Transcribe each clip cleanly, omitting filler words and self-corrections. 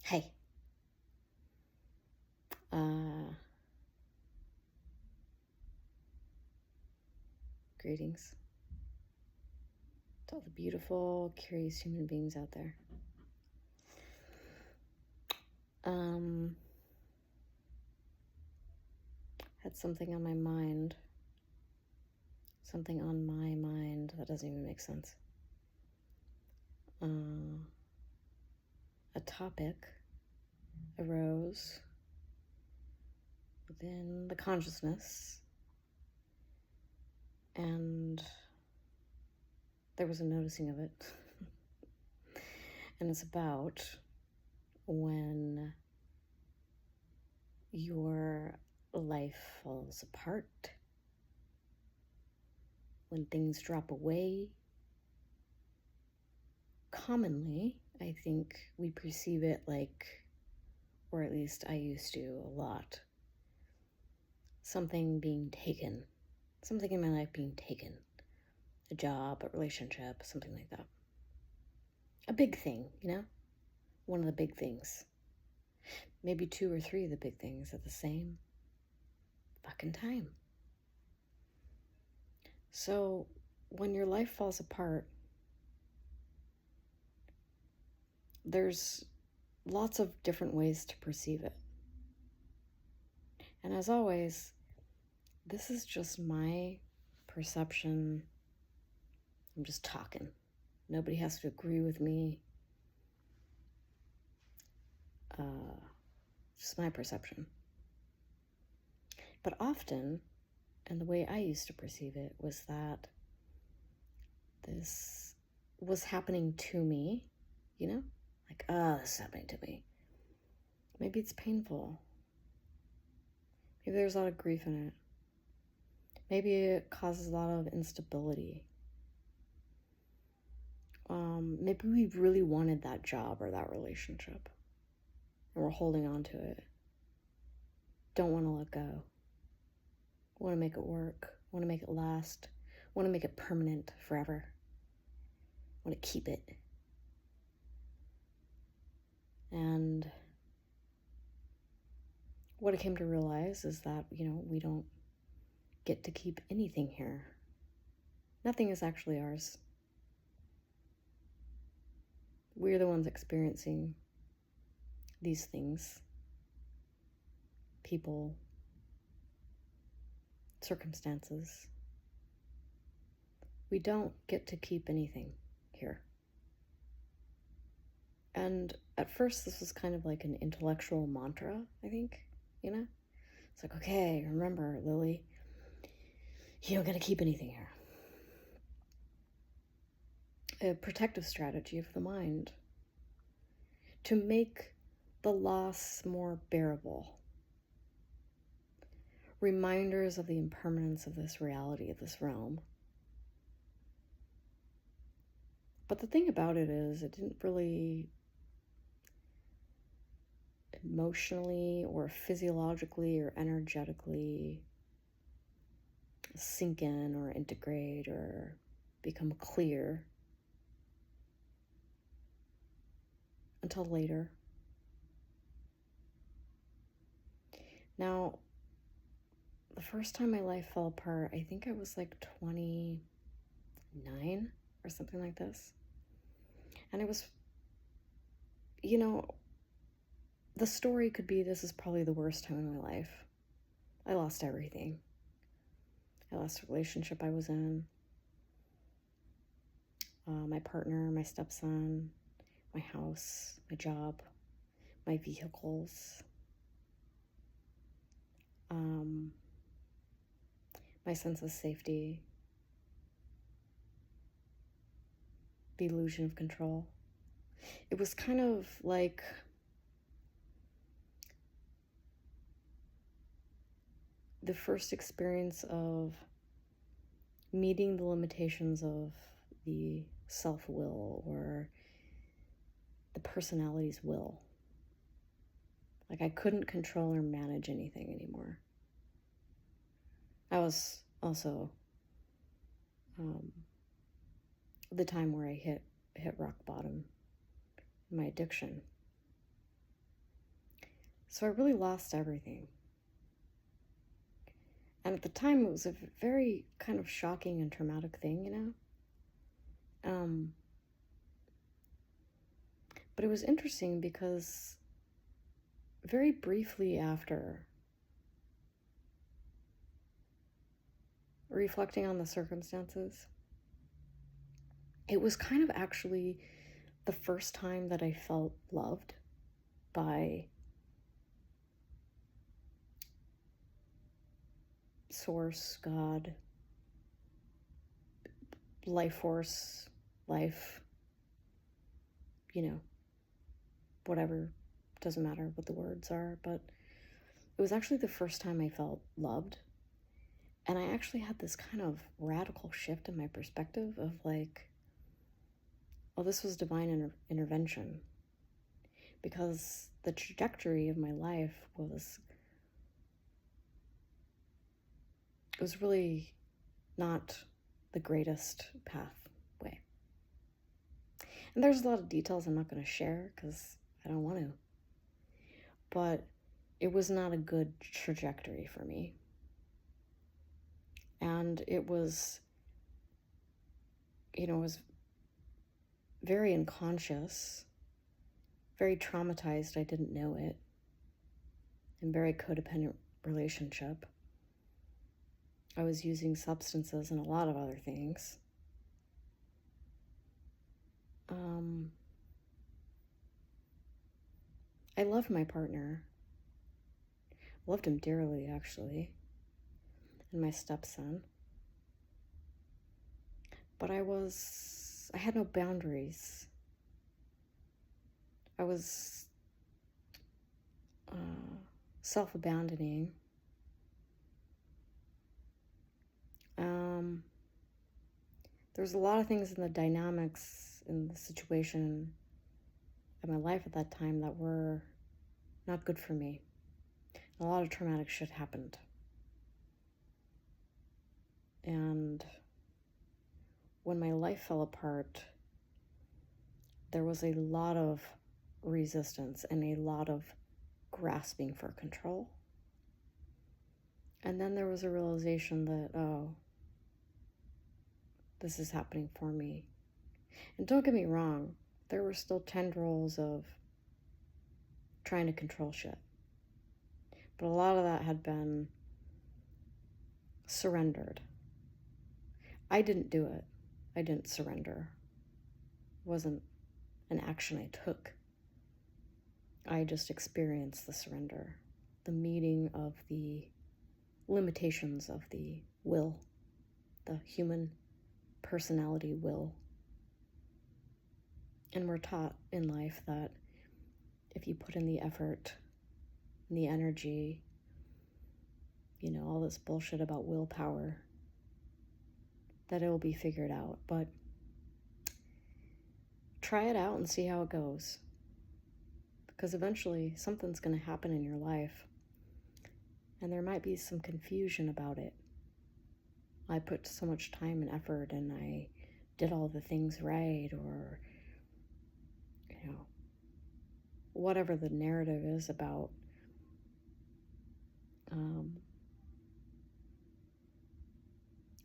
Hey. Greetings to all the beautiful, curious human beings out there. Had something on my mind. Something on my mind that doesn't even make sense. A topic arose within the consciousness, and there was a noticing of it. And it's about when your life falls apart, when things drop away. Commonly, I think we perceive it like, or at least I used to a lot, something being taken, something in my life being taken, a job, a relationship, something like that. A big thing, one of the big things. Maybe 2 or 3 of the big things at the same fucking time. So when your life falls apart, there's lots of different ways to perceive it. And as always, this is just my perception. I'm just talking. Nobody has to agree with me. Just my perception. But often, and the way I used to perceive it, was that this was happening to me, like, this is happening to me. Maybe it's painful. Maybe there's a lot of grief in it. Maybe it causes a lot of instability. Maybe we really wanted that job or that relationship, and we're holding on to it. Don't want to let go. Want to make it work. Want to make it last. Want to make it permanent forever. Want to keep it. And what I came to realize is that, we don't get to keep anything here. Nothing is actually ours. We're the ones experiencing these things. People, circumstances. We don't get to keep anything here. And at first, this was kind of like an intellectual mantra, I think, It's like, okay, remember, Lily, you don't get to keep anything here. A protective strategy of the mind to make the loss more bearable. Reminders of the impermanence of this reality, of this realm. But the thing about it is, it didn't really emotionally or physiologically or energetically sink in or integrate or become clear until later. Now, the first time my life fell apart, I think I was like 29 or something like this. And it was, the story could be, this is probably the worst time in my life. I lost everything. I lost the relationship I was in, my partner, my stepson, my house, my job, my vehicles, my sense of safety, the illusion of control. It was kind of like the first experience of meeting the limitations of the self-will or the personality's will. Like, I couldn't control or manage anything anymore. I was also the time where I hit rock bottom in my addiction. So I really lost everything. And at the time, it was a very kind of shocking and traumatic thing, you know? But it was interesting because very briefly after, reflecting on the circumstances, it was kind of actually the first time that I felt loved by Source, God, life force, life, you know, whatever, doesn't matter what the words are, but it was actually the first time I felt loved. And I actually had this kind of radical shift in my perspective of like, oh, this was divine intervention. Because the trajectory of my life was really not the greatest pathway. And there's a lot of details I'm not going to share because I don't want to. But it was not a good trajectory for me. And it was, was very unconscious, very traumatized. I didn't know it. And very codependent relationship. I was using substances and a lot of other things. I loved my partner. I loved him dearly, actually. And my stepson. But I had no boundaries. I was self-abandoning. There was a lot of things in the dynamics in the situation of my life at that time that were not good for me. A lot of traumatic shit happened. And when my life fell apart, there was a lot of resistance and a lot of grasping for control. And then there was a realization that, oh, this is happening for me. And don't get me wrong, there were still tendrils of trying to control shit. But a lot of that had been surrendered. I didn't do it. I didn't surrender. It wasn't an action I took. I just experienced the surrender, the meeting of the limitations of the will, the human personality will. And we're taught in life that if you put in the effort and the energy, all this bullshit about willpower, that it will be figured out. But try it out and see how it goes. Because eventually something's going to happen in your life. And there might be some confusion about it. I put so much time and effort and I did all the things right, or, whatever the narrative is about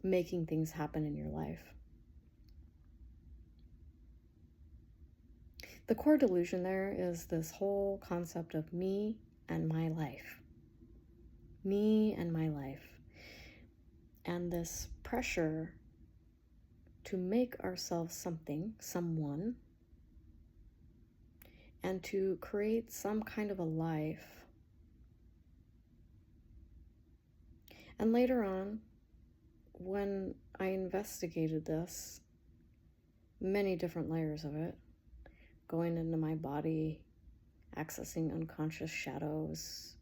making things happen in your life. The core delusion there is this whole concept of me and my life. Me and my life. And this pressure to make ourselves something, someone, and to create some kind of a life. And later on, when I investigated this, many different layers of it, going into my body, accessing unconscious shadows,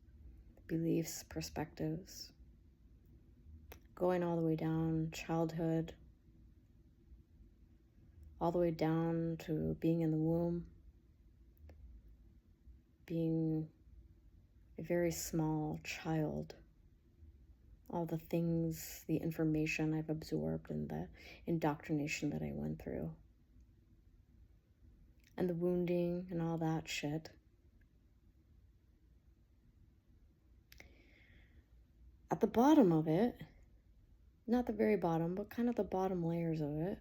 beliefs, perspectives, going all the way down childhood, all the way down to being in the womb, being a very small child, all the things, the information I've absorbed and the indoctrination that I went through, and the wounding and all that shit. the bottom of it, not the very bottom, but kind of the bottom layers of it,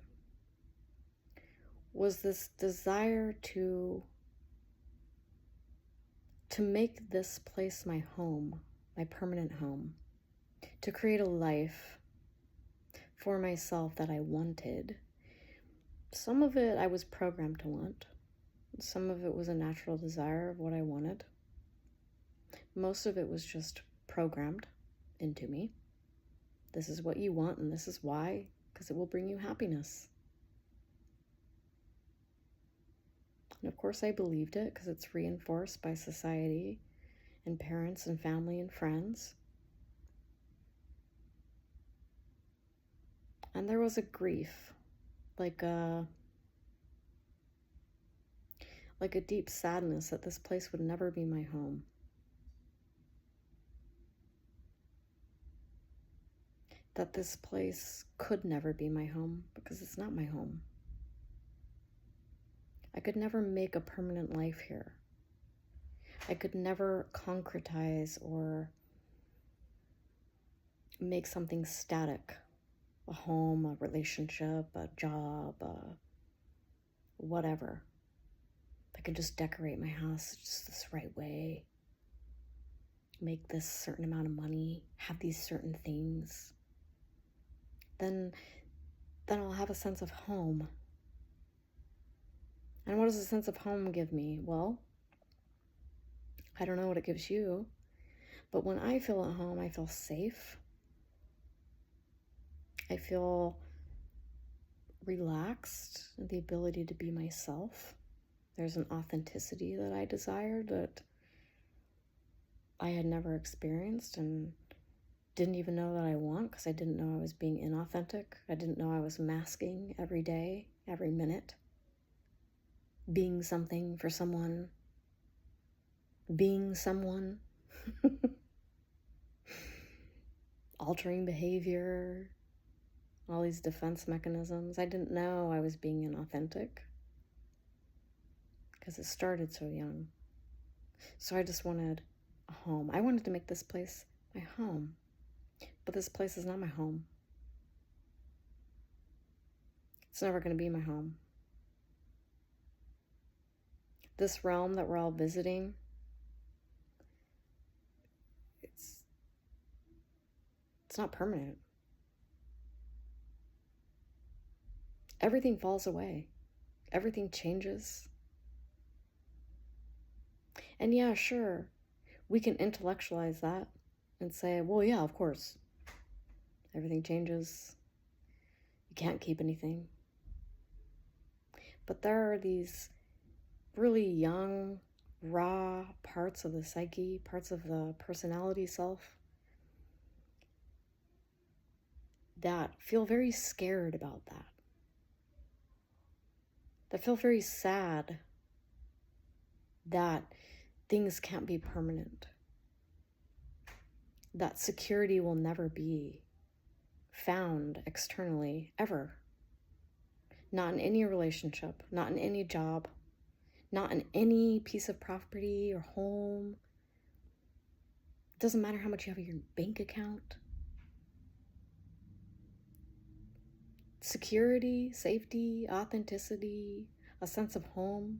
was this desire to make this place my home, my permanent home, to create a life for myself that I wanted. Some of it I was programmed to want. Some of it was a natural desire of what I wanted. Most of it was just programmed into me. This is what you want, and this is why, because it will bring you happiness. And of course I believed it because it's reinforced by society and parents and family and friends. And there was a grief, like a deep sadness that this place would never be my home. That this place could never be my home because it's not my home. I could never make a permanent life here. I could never concretize or make something static. A home, a relationship, a job, whatever. I could just decorate my house just this right way. Make this certain amount of money. Have these certain things. Then I'll have a sense of home. And what does a sense of home give me? Well, I don't know what it gives you, but when I feel at home, I feel safe. I feel relaxed, the ability to be myself. There's an authenticity that I desire that I had never experienced and didn't even know that I want because I didn't know I was being inauthentic. I didn't know I was masking every day, every minute, being something for someone, being someone, altering behavior, all these defense mechanisms. I didn't know I was being inauthentic because it started so young. So I just wanted a home. I wanted to make this place my home, but this place is not my home. It's never going to be my home. This realm that we're all visiting, it's not permanent. Everything falls away. Everything changes. And yeah, sure, we can intellectualize that and say, well, yeah, of course. Everything changes. You can't keep anything. But there are these really young, raw parts of the psyche, parts of the personality self that feel very scared about that. That feel very sad that things can't be permanent. That security will never be found externally, ever. Not in any relationship, not in any job, not in any piece of property or home. It doesn't matter how much you have in your bank account. Security, safety, authenticity, a sense of home,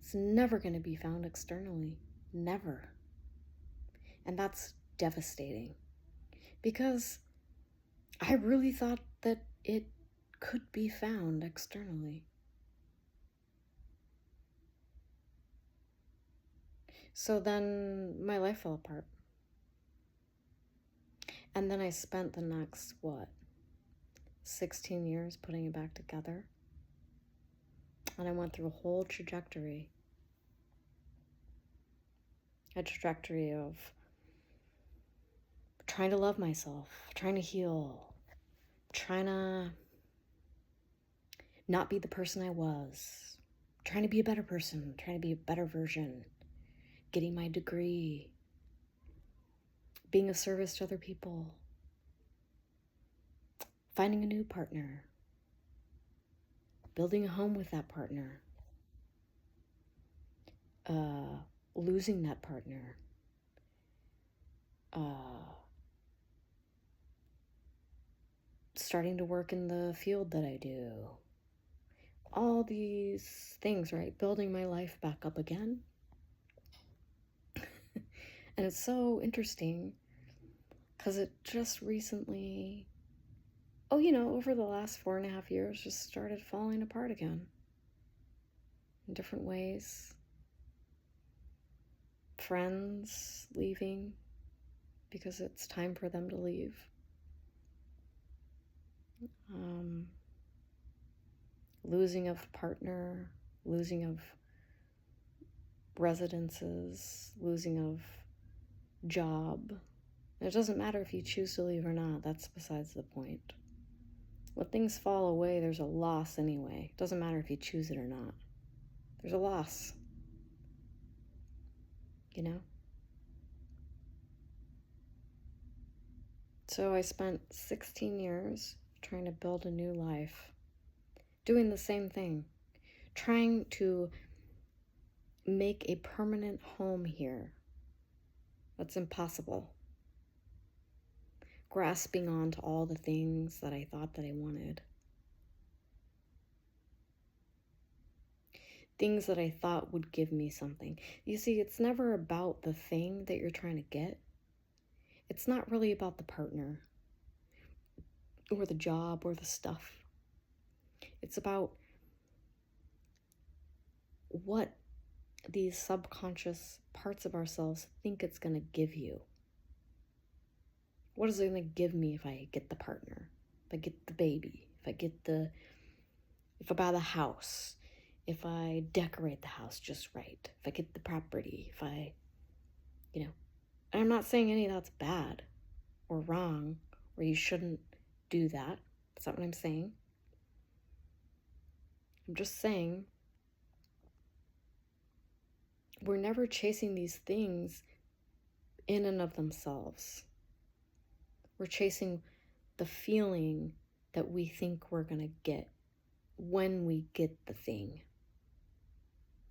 it's never going to be found externally. Never. And that's devastating because I really thought that it could be found externally. So then my life fell apart. And then I spent the next, 16 years putting it back together. And I went through a whole trajectory. A trajectory of trying to love myself, trying to heal, trying to not be the person I was, trying to be a better person, trying to be a better version, getting my degree, being of service to other people, finding a new partner, building a home with that partner, losing that partner, starting to work in the field that I do. All these things, right? Building my life back up again. And it's so interesting because it just recently, over the last 4.5 years, just started falling apart again in different ways. Friends leaving because it's time for them to leave. Losing of partner, losing of residences, losing of job. It doesn't matter if you choose to leave or not. That's besides the point. When things fall away, there's a loss anyway. It doesn't matter if you choose it or not. There's a loss. So I spent 16 years trying to build a new life, doing the same thing, trying to make a permanent home here. That's impossible. Grasping onto all the things that I thought that I wanted. Things that I thought would give me something. You see, it's never about the thing that you're trying to get. It's not really about the partner or the job or the stuff. It's about what these subconscious parts of ourselves think it's going to give you. What is it going to give me if I get the partner? If I get the baby? If I buy the house? If I decorate the house just right? If I get the property? And I'm not saying any of that's bad or wrong, or you shouldn't do that. That's not what I'm saying. I'm just saying we're never chasing these things in and of themselves. We're chasing the feeling that we think we're going to get when we get the thing.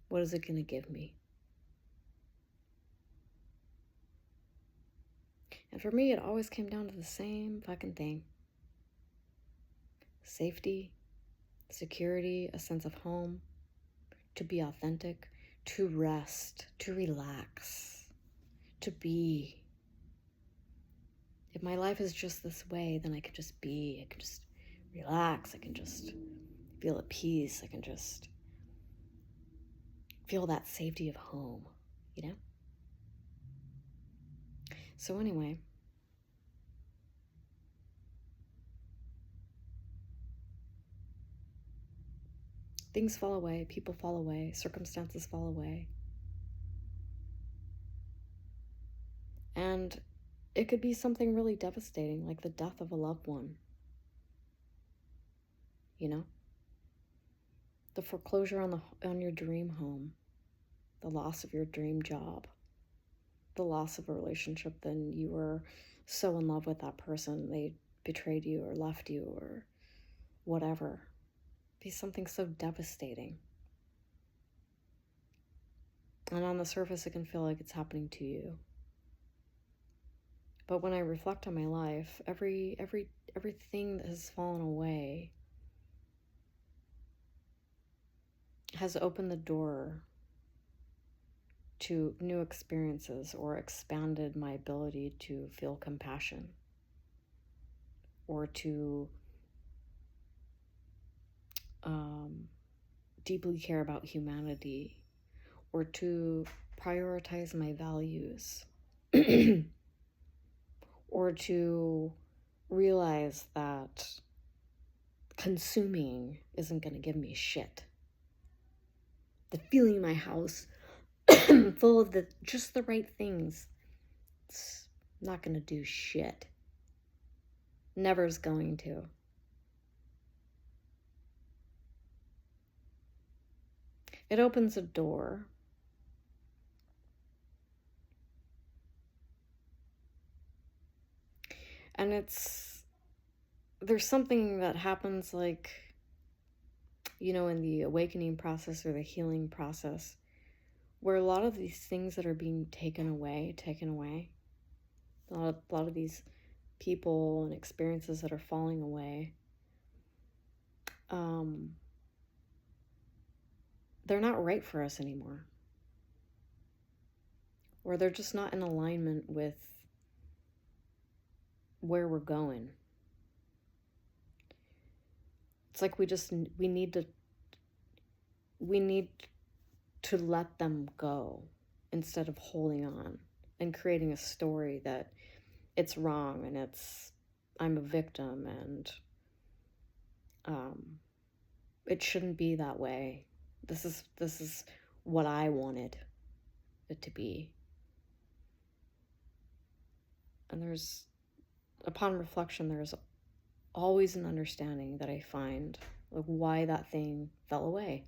What is it going to give me? And for me, it always came down to the same fucking thing. Safety, security, a sense of home, to be authentic, to rest, to relax, to be. If my life is just this way, then I can just be. I can just relax. I can just feel at peace. I can just feel that safety of home, So anyway, things fall away, people fall away, circumstances fall away. And it could be something really devastating, like the death of a loved one. The foreclosure on your dream home, the loss of your dream job, the loss of a relationship. Then you were so in love with that person, they betrayed you or left you or whatever. Be something so devastating. And on the surface, it can feel like it's happening to you. But when I reflect on my life, everything that has fallen away has opened the door to new experiences or expanded my ability to feel compassion or to deeply care about humanity or to prioritize my values or to realize that consuming isn't going to give me shit. The feeling my house full of just the right things, it's not going to do shit. Never's going to. It opens a door. And there's something that happens like, in the awakening process or the healing process, where a lot of these things that are being taken away, a lot of these people and experiences that are falling away, they're not right for us anymore. Or they're just not in alignment with where we're going. It's like we need to let them go instead of holding on and creating a story that it's wrong and I'm a victim and it shouldn't be that way. This is what I wanted it to be. And upon reflection, there's always an understanding that I find of why that thing fell away,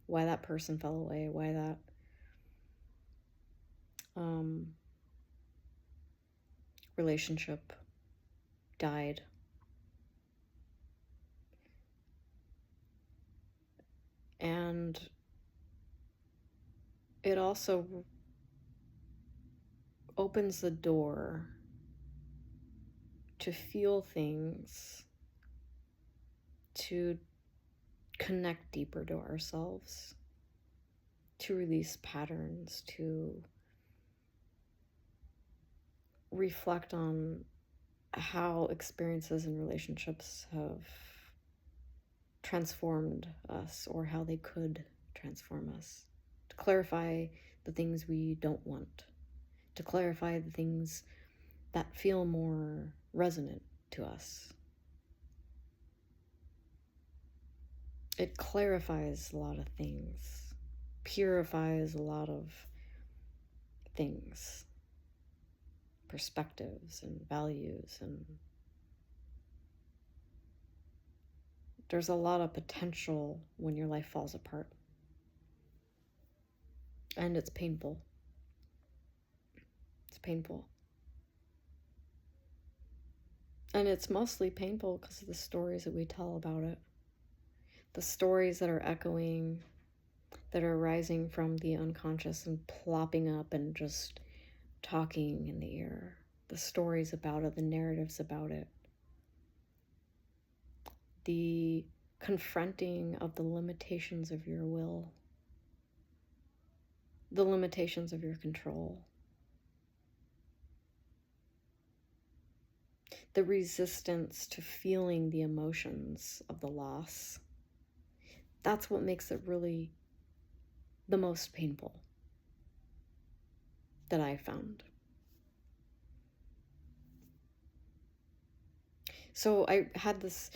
why that person fell away, why that relationship died. And it also opens the door to feel things, to connect deeper to ourselves, to release patterns, to reflect on how experiences and relationships have transformed us or how they could transform us, to clarify the things we don't want, to clarify the things that feel more resonant to us. It clarifies a lot of things, purifies a lot of things, perspectives and values, and there's a lot of potential when your life falls apart. And it's painful. It's painful. And it's mostly painful because of the stories that we tell about it. The stories that are echoing, that are rising from the unconscious and plopping up and just talking in the ear. The stories about it, the narratives about it. The confronting of the limitations of your will. The limitations of your control. The resistance to feeling the emotions of the loss. That's what makes it really the most painful that I found. So I had this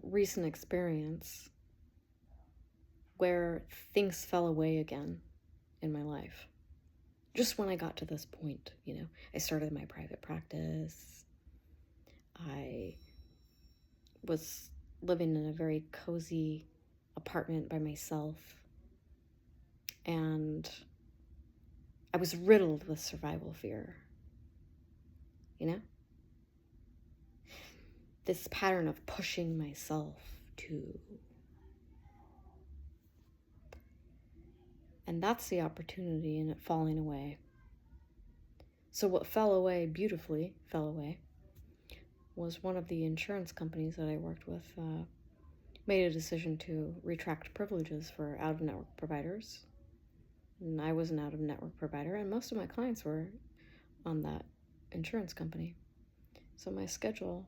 recent experience where things fell away again in my life. Just when I got to this point, I started my private practice. I was living in a very cozy apartment by myself. And I was riddled with survival fear. This pattern of pushing myself to. And that's the opportunity in it falling away. So what beautifully fell away, was one of the insurance companies that I worked with made a decision to retract privileges for out-of-network providers. And I was an out-of-network provider, and most of my clients were on that insurance company. So my schedule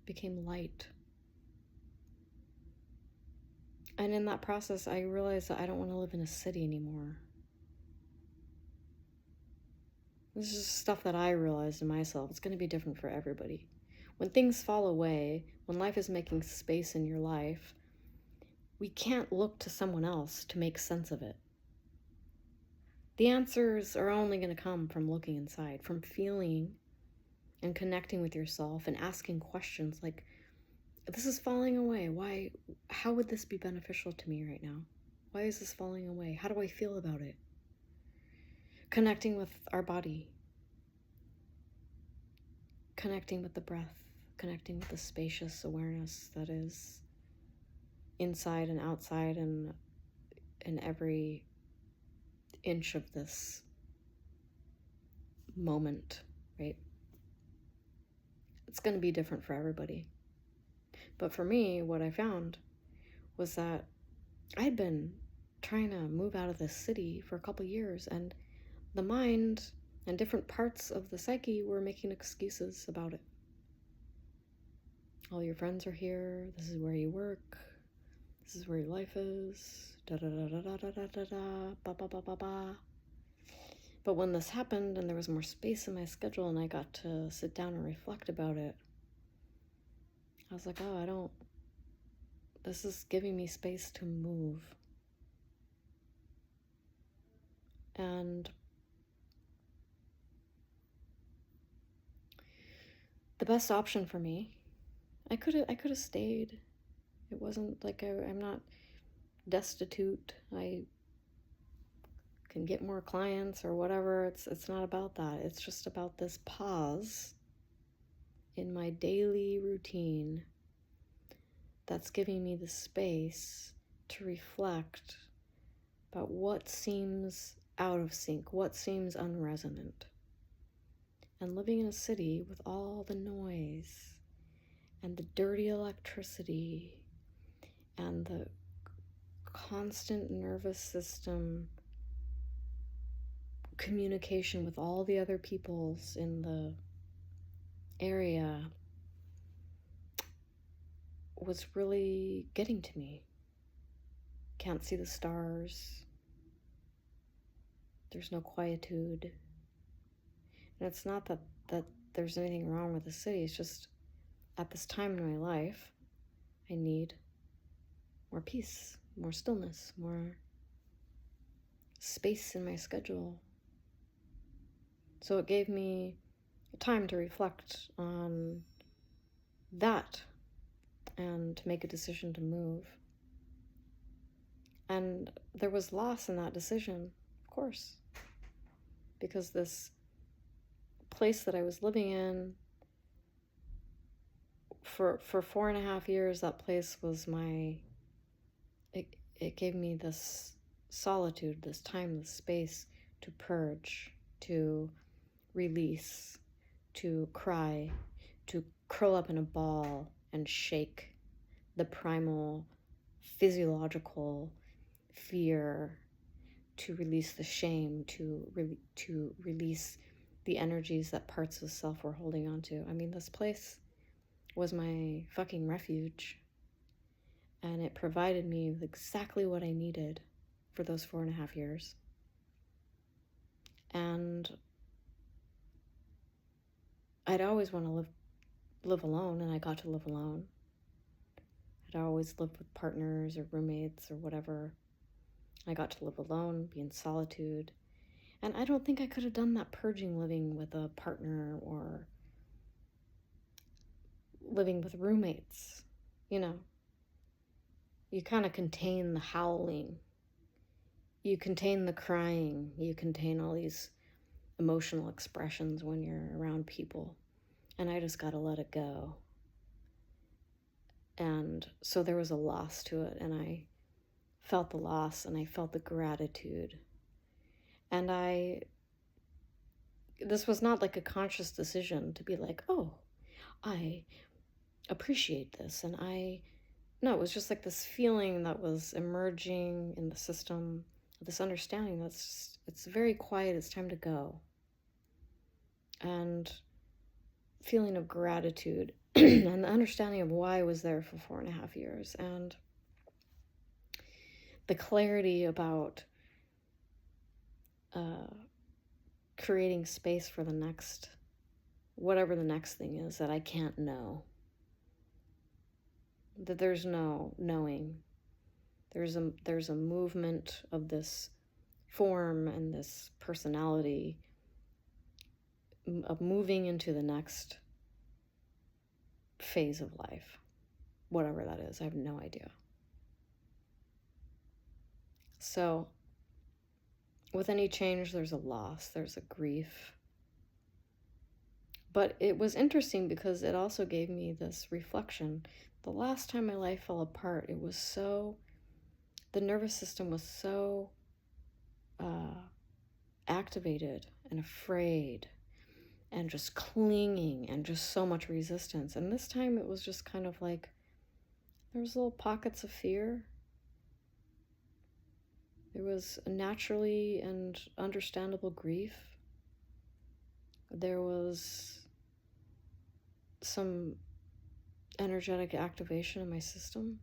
became light. And in that process, I realized that I don't want to live in a city anymore. This is stuff that I realized in myself. It's going to be different for everybody. When things fall away, when life is making space in your life, we can't look to someone else to make sense of it. The answers are only going to come from looking inside, from feeling and connecting with yourself and asking questions like, this is falling away. Why? How would this be beneficial to me right now? Why is this falling away? How do I feel about it? Connecting with our body. Connecting with the breath. Connecting with the spacious awareness that is inside and outside and in every inch of this moment, right? It's going to be different for everybody. But for me, what I found was that I'd been trying to move out of this city for a couple years, and the mind and different parts of the psyche were making excuses about it. All your friends are here. This is where you work. This is where your life is. Da da da da da da da da da. Ba ba ba ba ba. But when this happened and there was more space in my schedule and I got to sit down and reflect about it, I was like, oh, this is giving me space to move. And the best option for me, I could have stayed. It wasn't like I'm not destitute. I can get more clients or whatever. It's not about that. It's just about this pause in my daily routine that's giving me the space to reflect about what seems out of sync, what seems unresonant. And living in a city with all the noise and the dirty electricity and the constant nervous system communication with all the other peoples in the area was really getting to me. Can't see the stars. There's no quietude. And it's not that there's anything wrong with the city. It's just at this time in my life, I need more peace, more stillness, more space in my schedule. So it gave me time to reflect on that and to make a decision to move. And there was loss in that decision, of course, because this place that I was living in for 4.5 years, that place was it gave me this solitude, this time, this space to purge, to release, to cry, to curl up in a ball and shake the primal physiological fear, to release the shame, to release the energies that parts of self were holding on to. I mean, this place was my fucking refuge, and it provided me with exactly what I needed for those 4.5 years. And I'd always want to live alone, and I got to live alone. I'd always lived with partners or roommates or whatever. I got to live alone, be in solitude. And I don't think I could have done that purging living with a partner or living with roommates. You know, you kind of contain the howling. You contain the crying. You contain all these emotional expressions when you're around people. And I just got to let it go. And so there was a loss to it, and I felt the loss, and I felt the gratitude. And this was not like a conscious decision to be like, oh, I appreciate this. No, it was just like this feeling that was emerging in the system, this understanding it's very quiet, it's time to go. And feeling of gratitude and the understanding of why I was there for 4.5 years, and the clarity about creating space for the next, whatever the next thing is that I can't know. That there's no knowing. There's a movement of this form and this personality of moving into the next phase of life. Whatever that is, I have no idea. So with any change, there's a loss, there's a grief. But it was interesting because it also gave me this reflection. The last time my life fell apart, the nervous system was so activated and afraid and just clinging and just so much resistance. And this time it was just kind of like there was little pockets of fear. There was naturally and understandable grief. There was some energetic activation in my system,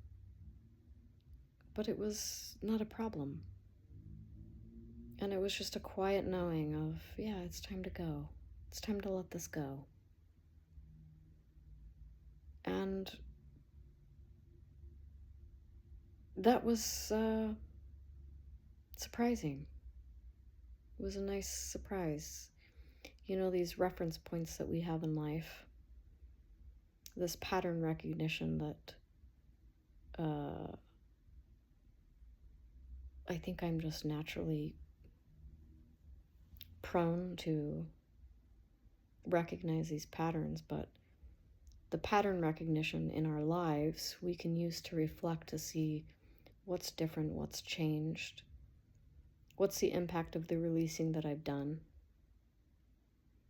but it was not a problem. And it was just a quiet knowing of, yeah, it's time to go. It's time to let this go. And that was surprising. It was a nice surprise. You know, these reference points that we have in life, this pattern recognition that I think I'm just naturally prone to recognize these patterns, but the pattern recognition in our lives we can use to reflect to see what's different, what's changed, what's the impact of the releasing that I've done,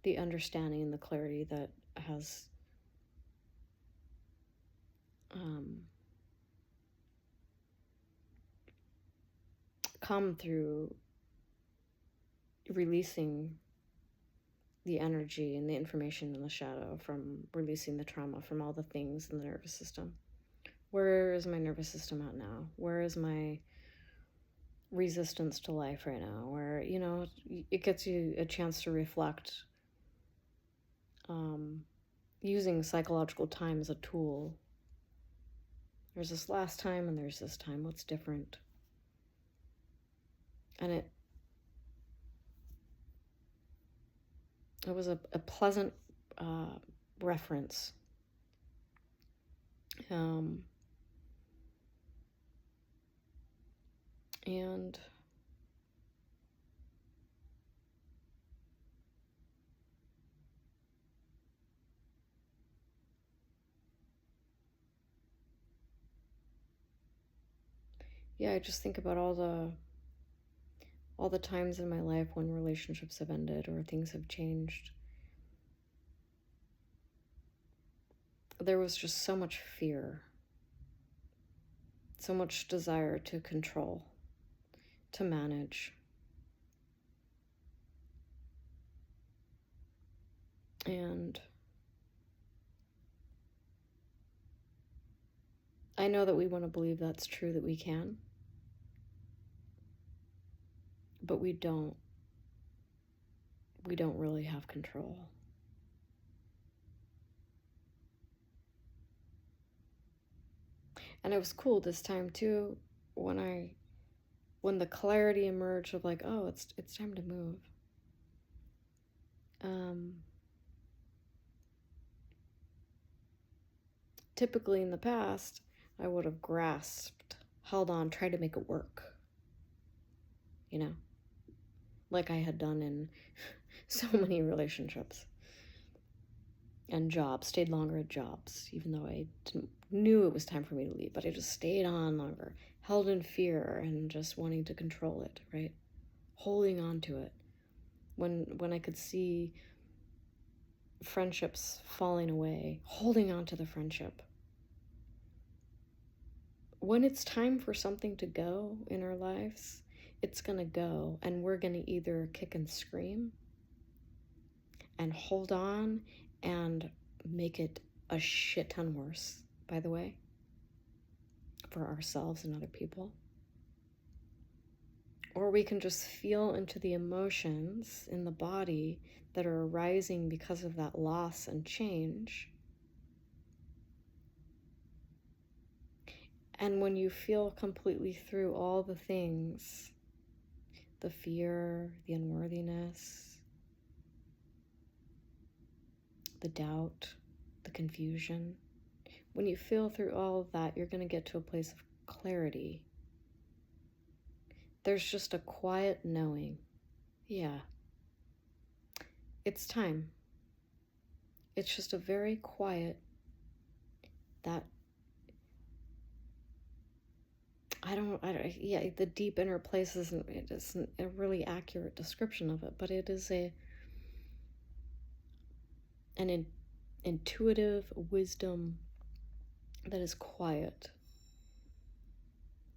the understanding and the clarity that has come through releasing the energy and the information in the shadow, from releasing the trauma, from all the things in the nervous system. Where is my nervous system at now? Where is my resistance to life right now? Where, you know, it gets you a chance to reflect, using psychological time as a tool. There's this last time and there's this time. What's different? And it was a pleasant reference. And yeah, I just think about all the times in my life when relationships have ended or things have changed. There was just so much fear, so much desire to control, to manage. And I know that we want to believe that's true, that we can, but we don't really have control. And it was cool this time too, when the clarity emerged of like, oh, it's time to move. Typically in the past, I would have grasped, held on, tried to make it work. You know, like I had done in so many relationships and jobs, stayed longer at jobs, even though I knew it was time for me to leave, but I just stayed on longer, held in fear and just wanting to control it, right? Holding on to it. When I could see friendships falling away, holding on to the friendship. When it's time for something to go in our lives, it's going to go, and we're going to either kick and scream and hold on and make it a shit ton worse, by the way, for ourselves and other people. Or we can just feel into the emotions in the body that are arising because of that loss and change. And when you feel completely through all the things, the fear, the unworthiness, the doubt, the confusion, when you feel through all of that, you're going to get to a place of clarity. There's just a quiet knowing. Yeah, it's time. It's just a very quiet, that yeah, the deep inner place isn't a really accurate description of it, but it is an intuitive wisdom that is quiet,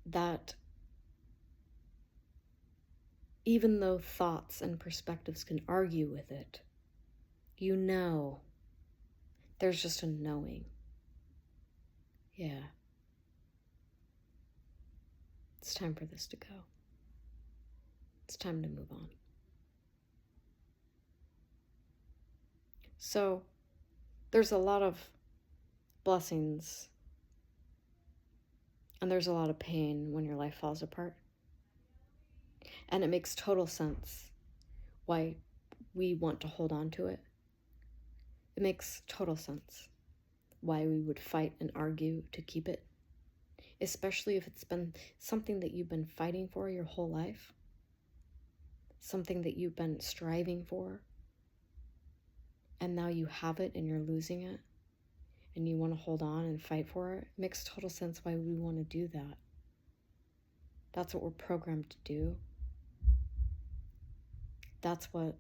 that even though thoughts and perspectives can argue with it, you know, there's just a knowing. Yeah. It's time for this to go. It's time to move on. So, there's a lot of blessings and there's a lot of pain when your life falls apart. And it makes total sense why we want to hold on to it. It makes total sense why we would fight and argue to keep it, especially if it's been something that you've been fighting for your whole life, something that you've been striving for, and now you have it and you're losing it, and you want to hold on and fight for it. It makes total sense why we want to do that. That's what we're programmed to do. That's what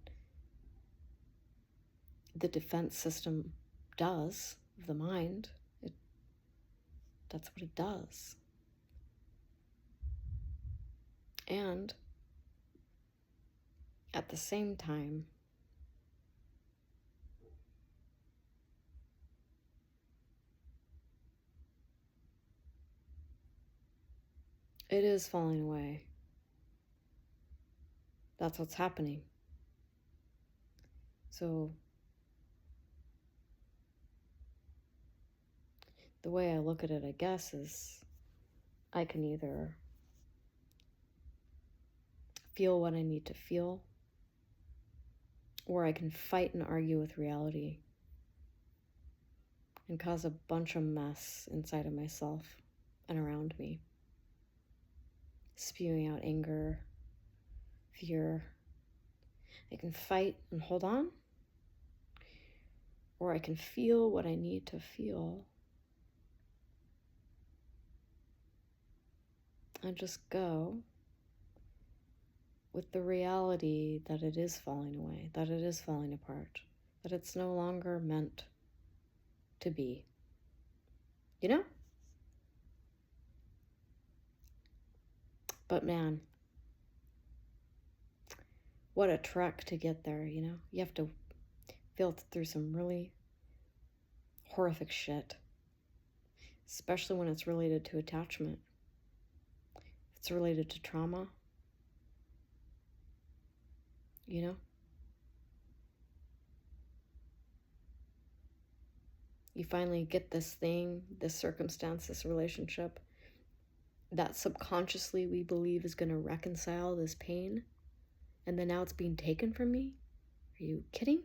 the defense system does of the mind. That's what it does. And at the same time, it is falling away. That's what's happening. So the way I look at it, I guess, is I can either feel what I need to feel, or I can fight and argue with reality and cause a bunch of mess inside of myself and around me, spewing out anger, fear. I can fight and hold on, or I can feel what I need to feel and just go with the reality that it is falling away, that it is falling apart, that it's no longer meant to be. You know? But man, what a trek to get there, you know? You have to feel through some really horrific shit, especially when it's related to attachment. If it's related to trauma, you know? You finally get this thing, this circumstance, this relationship that subconsciously we believe is going to reconcile this pain, and then now it's being taken from me? Are you kidding?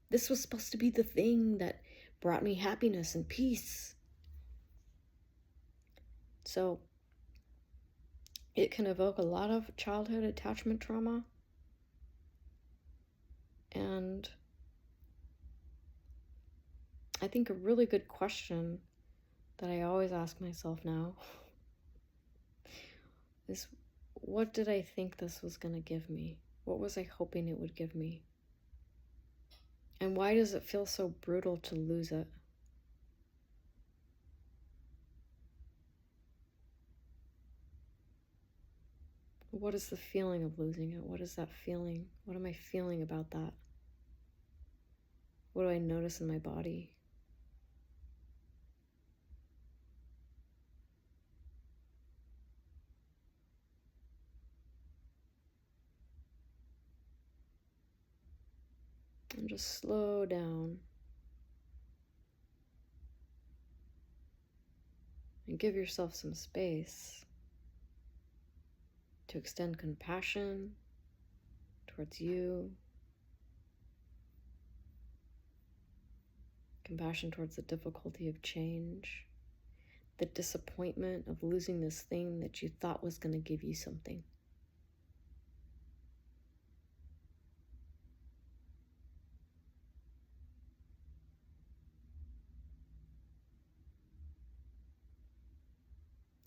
This was supposed to be the thing that brought me happiness and peace. So it can evoke a lot of childhood attachment trauma. And I think a really good question that I always ask myself now is, what did I think this was going to give me? What was I hoping it would give me? And why does it feel so brutal to lose it? What is the feeling of losing it? What is that feeling? What am I feeling about that? What do I notice in my body? And just slow down and give yourself some space to extend compassion towards you, compassion towards the difficulty of change, the disappointment of losing this thing that you thought was going to give you something.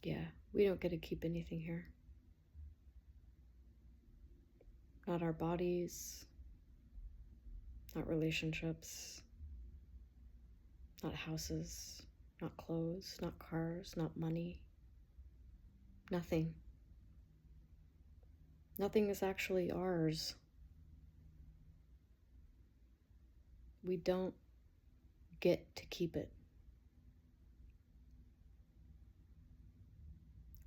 Yeah, we don't get to keep anything here. Not our bodies, not relationships, not houses, not clothes, not cars, not money. Nothing. Nothing is actually ours. We don't get to keep it.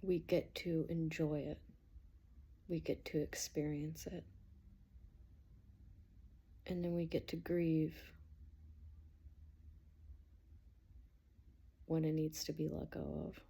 We get to enjoy it. We get to experience it. And then we get to grieve when it needs to be let go of.